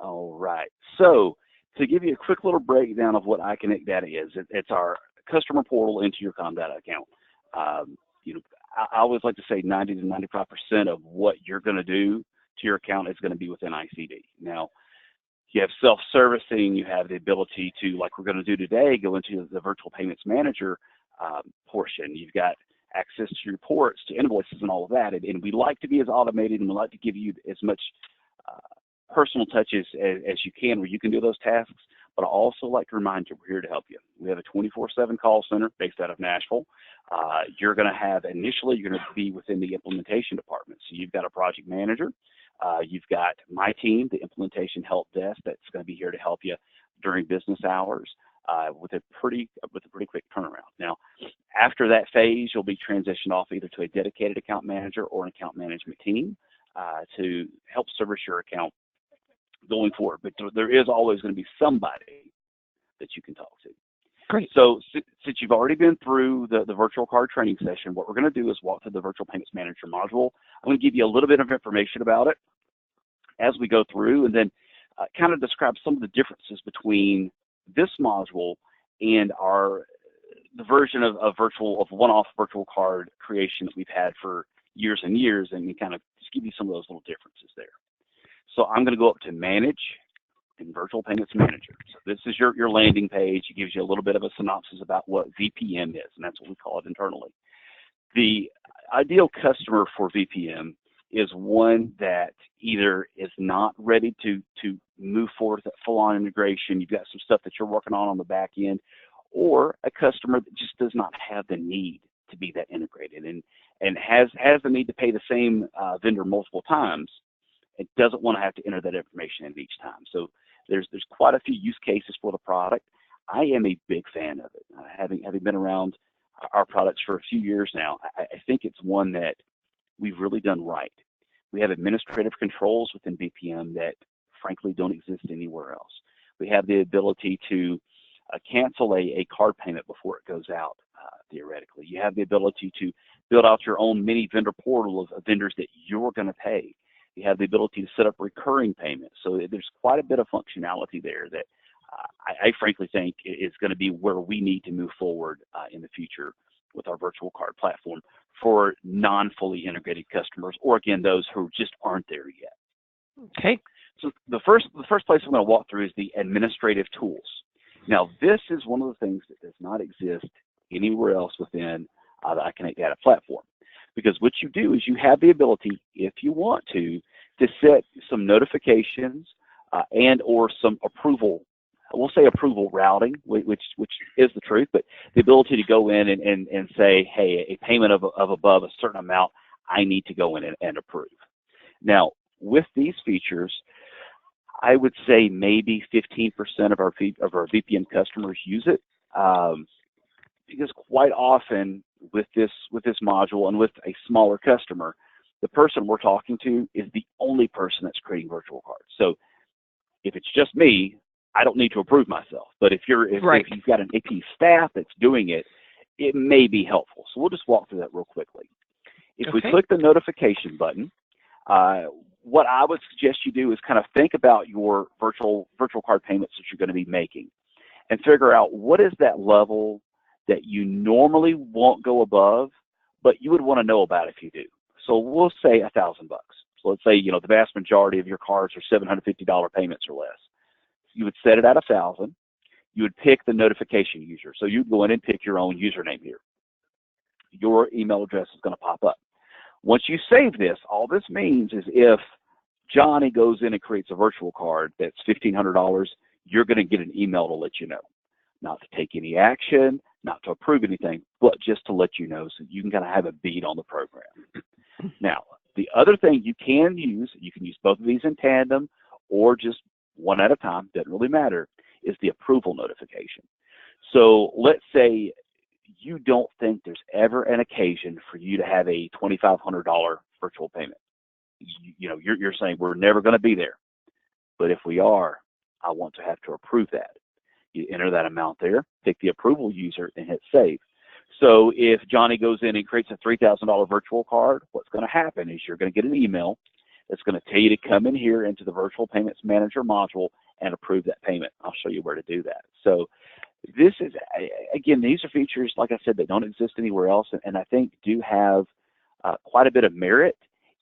All right. So to give you a quick little breakdown of what Comdata is, it's our customer portal into your Comdata account. You know, I always like to say 90 to 95% of what you're going to do to your account is going to be within ICD. Now, you have self-servicing, you have the ability to, like we're going to do today, go into the virtual payments manager portion. You've got access to reports, to invoices and all of that. And we like to be as automated, and we like to give you as much personal touches as you can where you can do those tasks. But I also like to remind you, we're here to help you. We have a 24/7 call center based out of Nashville. You're going to have, initially, you're going to be within the implementation department. So you've got a project manager. You've got my team, the implementation help desk, that's going to be here to help you during business hours with a pretty quick turnaround. Now, after that phase, you'll be transitioned off either to a dedicated account manager or an account management team to help service your account going forward. But there is always going to be somebody that you can talk to. Great. So since you've already been through the virtual card training session, what we're going to do is walk through the Virtual Payments Manager module. I'm going to give you a little bit of information about it as we go through, and then kind of describe some of the differences between this module and the version of one-off virtual card creation that we've had for years and years, and kind of just give you some of those little differences there. So I'm going to go up to Manage in Virtual Payments Manager. So this is your landing page. It gives you a little bit of a synopsis about what VPM is, and that's what we call it internally. The ideal customer for VPM is one that either is not ready to move forward with that full-on integration. You've got some stuff that you're working on the back end, or a customer that just does not have the need to be that integrated and has the need to pay the same vendor multiple times. It doesn't want to have to enter that information in each time. So there's quite a few use cases for the product. I am a big fan of it. Having been around our products for a few years now, I think it's one that we've really done right. We have administrative controls within BPM that frankly don't exist anywhere else. We have the ability to cancel a card payment before it goes out, theoretically. You have the ability to build out your own mini vendor portal of vendors that you're going to pay. You have the ability to set up recurring payments. So there's quite a bit of functionality there that I frankly think is going to be where we need to move forward in the future with our virtual card platform for non-fully integrated customers, or again, those who just aren't there yet. Okay. So the first place I'm going to walk through is the administrative tools. Now, this is one of the things that does not exist anywhere else within the Comdata platform. Because what you do is you have the ability, if you want to set some notifications and or some approval, we'll say approval routing, which is the truth, but the ability to go in and say, hey, a payment of above a certain amount, I need to go in and approve. Now, with these features, I would say maybe 15% of our VPN customers use it, because quite often with this module and with a smaller customer, the person we're talking to is the only person that's creating virtual cards. So if it's just me, I don't need to approve myself. But if you've got an AP staff that's doing it, it may be helpful. So we'll just walk through that real quickly. If we click the notification button, what I would suggest you do is kind of think about your virtual card payments that you're going to be making and figure out what is that level that you normally won't go above, but you would want to know about if you do. So we'll say $1,000. So let's say, the vast majority of your cards are $750 payments or less. You would set it at 1,000. You would pick the notification user. So you'd go in and pick your own username here. Your email address is going to pop up. Once you save this, all this means is if Johnny goes in and creates a virtual card that's $1,500, you're going to get an email to let you know. Not to take any action, not to approve anything, but just to let you know so you can kind of have a beat on the program. Now, the other thing you can use both of these in tandem or just one at a time, doesn't really matter, is the approval notification. So let's say you don't think there's ever an occasion for you to have a $2,500 virtual payment. You're saying we're never going to be there. But if we are, I want to have to approve that. You enter that amount there, pick the approval user, and hit save. So if Johnny goes in and creates a $3,000 virtual card, what's going to happen is you're going to get an email that's going to tell you to come in here into the Virtual Payments Manager module and approve that payment. I'll show you where to do that. So this is, again, these are features, like I said, that don't exist anywhere else, and I think do have quite a bit of merit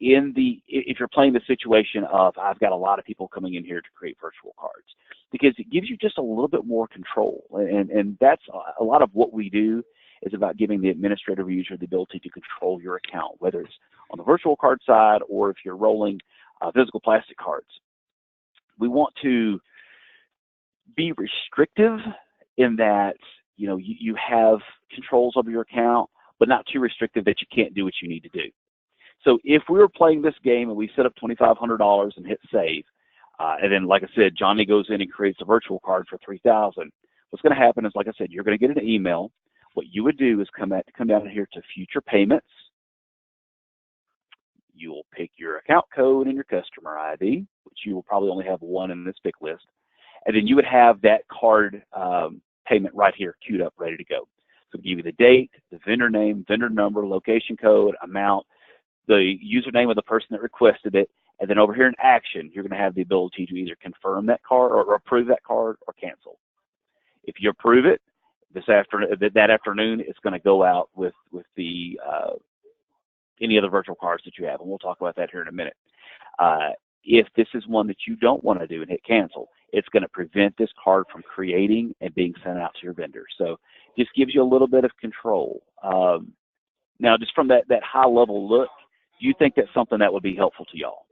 in if you're playing the situation of, I've got a lot of people coming in here to create virtual cards, because it gives you just a little bit more control. And that's a lot of what we do, is about giving the administrative user the ability to control your account, whether it's on the virtual card side or if you're rolling physical plastic cards. We want to be restrictive in that, you know, you have controls over your account, but not too restrictive that you can't do what you need to do. So if we were playing this game and we set up $2,500 and hit save, and then, like I said, Johnny goes in and creates a virtual card for $3,000, what's going to happen is, like I said, you're going to get an email. What you would do is come down here to future payments. You will pick your account code and your customer ID, which you will probably only have one in this pick list. And then you would have that card payment right here queued up, ready to go. So give you the date, the vendor name, vendor number, location code, amount, the username of the person that requested it, and then over here in action, you're going to have the ability to either confirm that card or approve that card or cancel. If you approve it, that afternoon, it's going to go out with the any other virtual cards that you have, and we'll talk about that here in a minute. If this is one that you don't want to do and hit cancel, it's going to prevent this card from creating and being sent out to your vendor. So this gives you a little bit of control. Now, just from that high-level look, do you think that's something that would be helpful to y'all?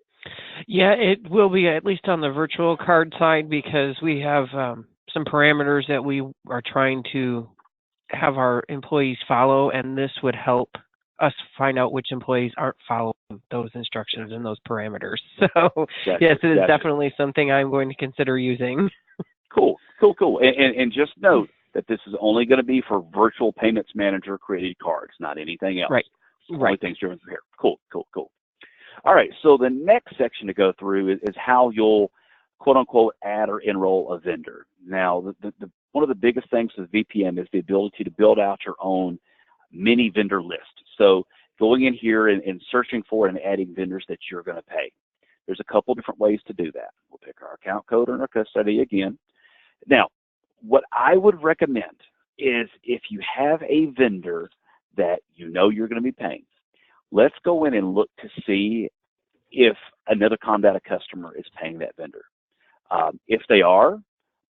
Yeah, it will be, at least on the virtual card side, because we have some parameters that we are trying to have our employees follow, and this would help us find out which employees aren't following those instructions and those parameters. So, gotcha, yes, it is definitely something I'm going to consider using. Cool. And just note that this is only going to be for Virtual Payments Manager created cards, not anything else. Right. Only things driven from here. Cool. All right, so the next section to go through is how you'll, quote unquote, add or enroll a vendor. Now, one of the biggest things with VPM is the ability to build out your own mini vendor list. So going in here and searching for and adding vendors that you're going to pay. There's a couple different ways to do that. We'll pick our account code and our custody again. Now, what I would recommend is, if you have a vendor that you know you're going to be paying, let's go in and look to see if another Comdata customer is paying that vendor. If they are,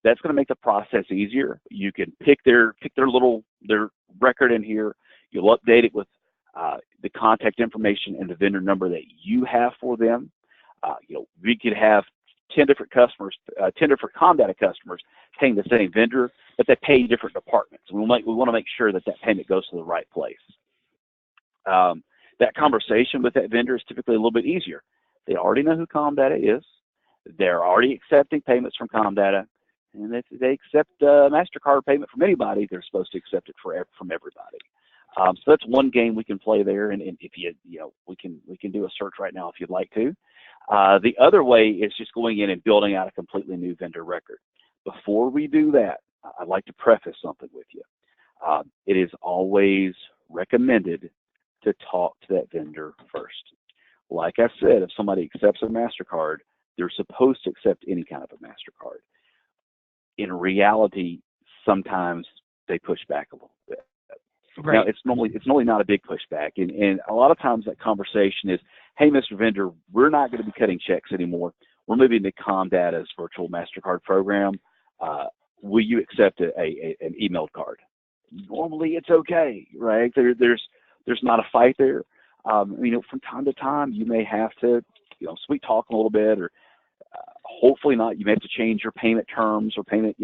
that's going to make the process easier. You can pick their record in here. You'll update it with the contact information and the vendor number that you have for them. We could have 10 different customers, 10 different Comdata customers paying the same vendor, but they pay different departments. We want to make sure that payment goes to the right place. That conversation with that vendor is typically a little bit easier. They already know who Comdata is. They're already accepting payments from Comdata, and if they accept MasterCard payment from anybody, they're supposed to accept it from everybody. So that's one game we can play there, and if we can do a search right now if you'd like to. The other way is just going in and building out a completely new vendor record. Before we do that, I'd like to preface something with you. It is always recommended to talk to that vendor first. Like I said, if somebody accepts a MasterCard, they're supposed to accept any kind of a MasterCard. In reality, sometimes they push back a little bit. Right. Now, it's normally not a big pushback, and a lot of times that conversation is, hey, Mr. Vendor, we're not going to be cutting checks anymore. We're moving to Comdata's virtual MasterCard program. Will you accept an emailed card? Normally, it's okay, right? There's not a fight there. From time to time, you may have to, sweet talk a little bit, or hopefully not. You may have to change your payment terms or payment,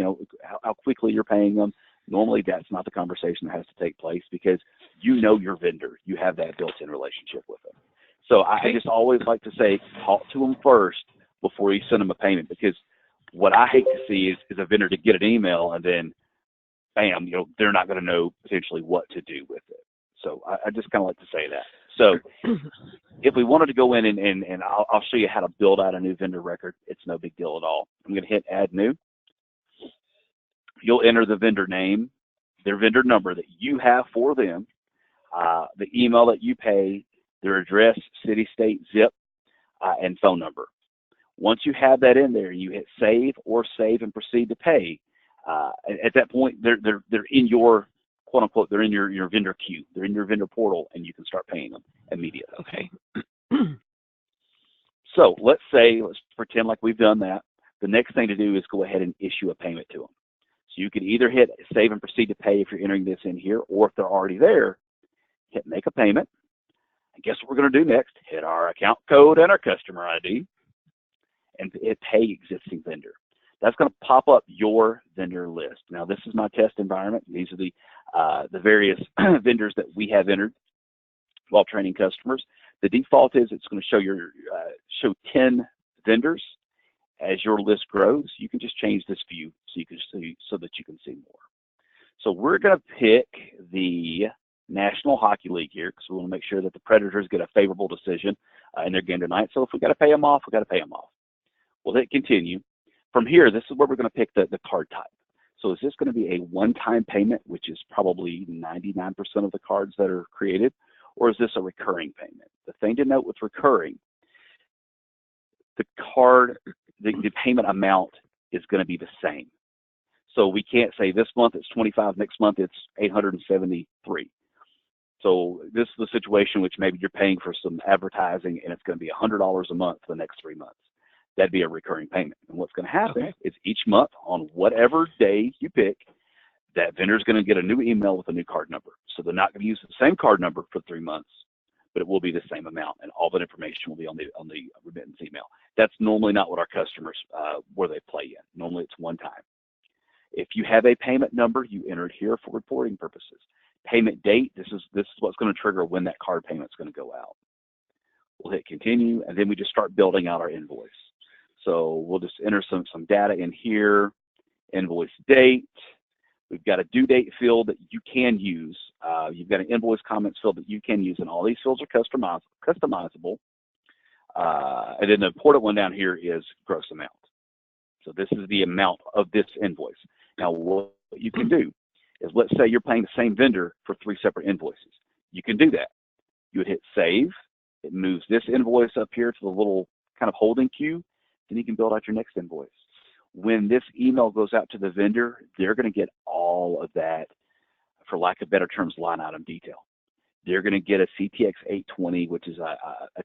how quickly you're paying them. Normally, that's not the conversation that has to take place, because you know your vendor. You have that built-in relationship with them. So I just always like to say, talk to them first before you send them a payment, because what I hate to see is a vendor to get an email and then, bam, they're not going to know potentially what to do with it. So I just kind of like to say that. So if we wanted to go in and I'll show you how to build out a new vendor record, it's no big deal at all. I'm going to hit Add New. You'll enter the vendor name, their vendor number that you have for them, the email that you pay, their address, city, state, zip. and phone number. Once you have that in there, you hit save or save and proceed to pay. At that point, they're in your quote unquote, they're in your vendor queue, they're in your vendor portal, and you can start paying them immediately. Okay. So let's pretend like we've done that. The next thing to do is go ahead and issue a payment to them. So you can either hit save and proceed to pay if you're entering this in here, or if they're already there, hit make a payment. And guess what we're going to do next? Hit our account code and our customer ID and hit pay existing vendor. That's going to pop up your vendor list. Now, this is my test environment. These are the various vendors that we have entered while training customers. The default is it's going to show 10 vendors. As your list grows, you can just change this view so that you can see more. So we're going to pick the National Hockey League here because we want to make sure that the Predators get a favorable decision in their game tonight. So if we got to pay them off, we got to pay them off. We'll hit continue. From here, this is where we're going to pick the card type. So is this going to be a one-time payment, which is probably 99% of the cards that are created, or is this a recurring payment? The thing to note with recurring, the payment amount is going to be the same. So we can't say this month it's 25, next month it's 873. So this is the situation which maybe you're paying for some advertising and it's going to be $100 a month for the next 3 months. That'd be a recurring payment. And what's going to happen is each month on whatever day you pick, that vendor is going to get a new email with a new card number. So they're not going to use the same card number for 3 months, but it will be the same amount, and all that information will be on the remittance email. That's normally not what our customers where they play in. Normally it's one time. If you have a payment number, you enter it here for reporting purposes. Payment date, this is what's going to trigger when that card payment is going to go out. We'll hit continue, and then we just start building out our invoice. So we'll just enter some data in here, invoice date. We've got a due date field that you can use. You've got an invoice comments field that you can use, and all these fields are customizable. And then the important one down here is gross amount. So this is the amount of this invoice. Now, what you can do is, let's say you're paying the same vendor for 3 separate invoices. You can do that. You would hit save. It moves this invoice up here to the little kind of holding queue. Then you can build out your next invoice. When this email goes out to the vendor, they're going to get all of that, for lack of better terms, line item detail. They're going to get a CTX 820, which is a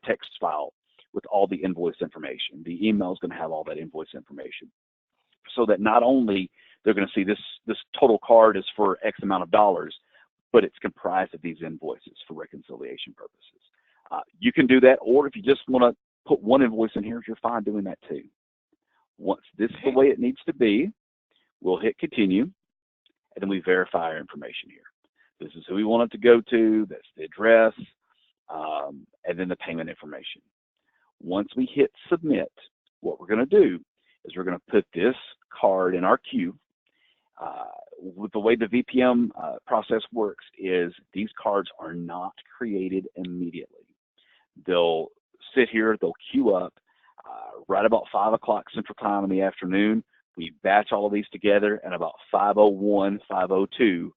text file with all the invoice information. The email is going to have all that invoice information, so that not only they're going to see this total card is for X amount of dollars, but it's comprised of these invoices for reconciliation purposes. You can do that, or if you just want to put one invoice in here, you're fine doing that too. Once this is the way it needs to be, we'll hit continue, and then we verify our information here. This is who we want it to go to, that's the address, and then the payment information. Once we hit submit, what we're going to do is we're going to put this card in our queue. With the way the VPM process works is these cards are not created immediately. They'll sit here, they'll queue up. Right about 5 o'clock Central Time in the afternoon, we batch all of these together, and about 5:01, 5:02,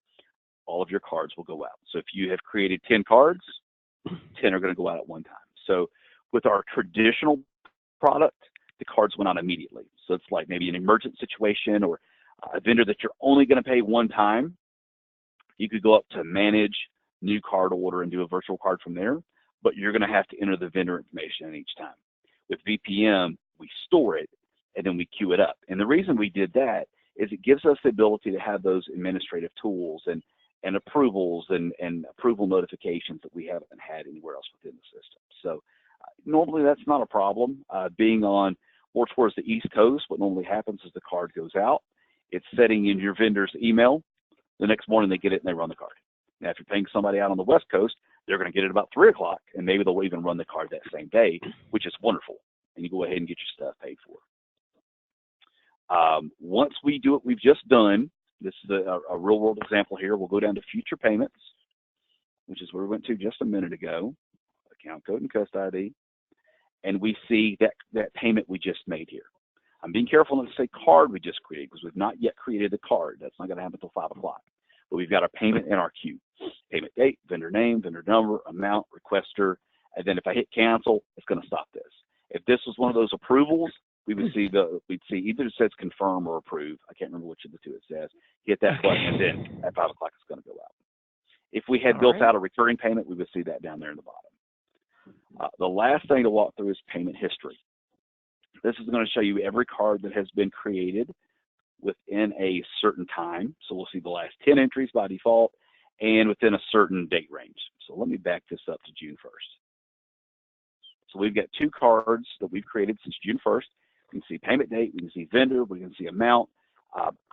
all of your cards will go out. So if you have created 10 cards, 10 are going to go out at one time. So with our traditional product, the cards went out immediately. So it's like maybe an emergent situation or a vendor that you're only going to pay one time. You could go up to manage new card order and do a virtual card from there, but you're going to have to enter the vendor information each time. With VPM, we store it and then we queue it up. And the reason we did that is it gives us the ability to have those administrative tools and approvals and approval notifications that we haven't had anywhere else within the system. So normally that's not a problem. Being on more towards the East Coast, what normally happens is the card goes out, it's setting in your vendor's email. The next morning they get it and they run the card. Now, if you're paying somebody out on the West Coast, they're going to get it about 3 o'clock, and maybe they'll even run the card that same day, which is wonderful. And you go ahead and get your stuff paid for. Once we do what we've just done, this is a real-world example here. We'll go down to future payments, which is where we went to just a minute ago, account code and cust ID, and we see that payment we just made here. I'm being careful not to say card we just created because we've not yet created the card. That's not going to happen until 5 o'clock. But we've got our payment in our queue. Payment date, vendor name, vendor number, amount, requester, and then if I hit cancel, it's going to stop this. If this was one of those approvals, we'd see either it says confirm or approve. I can't remember which of the two it says. Hit that button, and then at 5 o'clock it's going to go out. If we had built out a recurring payment, we would see that down there in the bottom. The last thing to walk through is payment history. This is going to show you every card that has been created within a certain time. So we'll see the last 10 entries by default and within a certain date range. So let me back this up to June 1st. So we've got 2 cards that we've created since June 1st. We can see payment date, we can see vendor, we can see amount.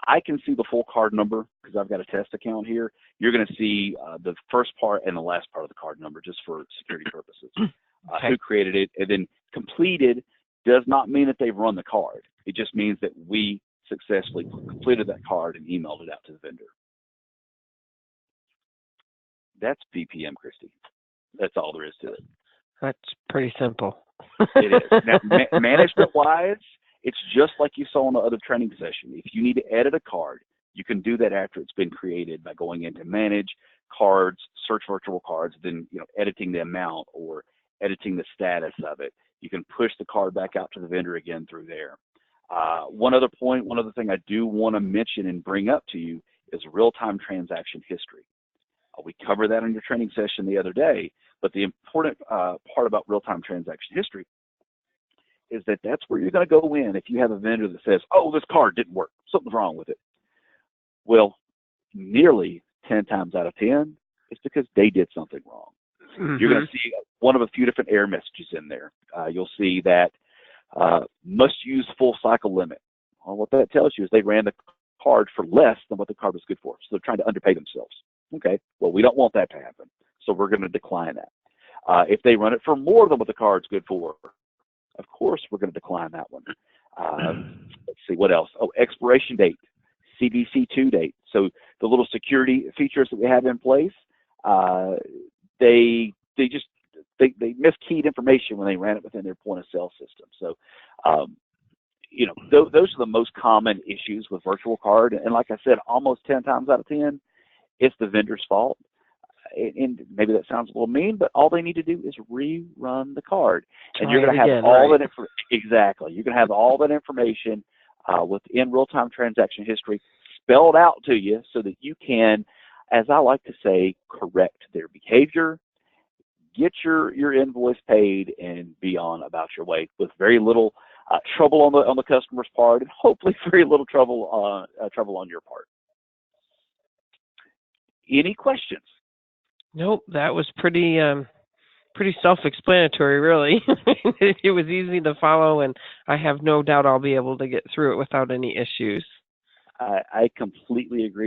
I can see the full card number because I've got a test account here. You're going to see the first part and the last part of the card number just for security purposes. Who created it, and then completed does not mean that they've run the card. It just means that we successfully completed that card and emailed it out to the vendor. That's BPM, Christy. That's all there is to it. That's pretty simple. It is. Now, management-wise, it's just like you saw in the other training session. If you need to edit a card, you can do that after it's been created by going into Manage, Cards, Search Virtual Cards, then editing the amount or editing the status of it. You can push the card back out to the vendor again through there. One other thing I do want to mention and bring up to you is real-time transaction history. We covered that in your training session the other day, but the important part about real-time transaction history is that that's where you're going to go in if you have a vendor that says, oh, this card didn't work, something's wrong with it. Well, nearly 10 times out of 10, it's because they did something wrong. Mm-hmm. You're going to see one of a few different error messages in there. You'll see that must use full cycle limit. Well, what that tells you is they ran the card for less than what the card was good for. So they're trying to underpay themselves. Okay, well, we don't want that to happen. So we're going to decline that. If they run it for more than what the card's good for, of course, we're going to decline that one. Let's see, what else? Oh, expiration date, CDC2 date. So the little security features that we have in place, they miskeyed information when they ran it within their point of sale system. So, those are the most common issues with virtual card. And like I said, almost 10 times out of 10, it's the vendor's fault. And maybe that sounds a little mean, but all they need to do is rerun the card. And you're going to have all that exactly. You're going to have all that information within real-time transaction history spelled out to you so that you can, as I like to say, correct their behavior, get your invoice paid, and be on about your way with very little trouble on the customer's part, and hopefully very little trouble on your part. Any questions? Nope, that was pretty self-explanatory, really. It was easy to follow, and I have no doubt I'll be able to get through it without any issues. I completely agree.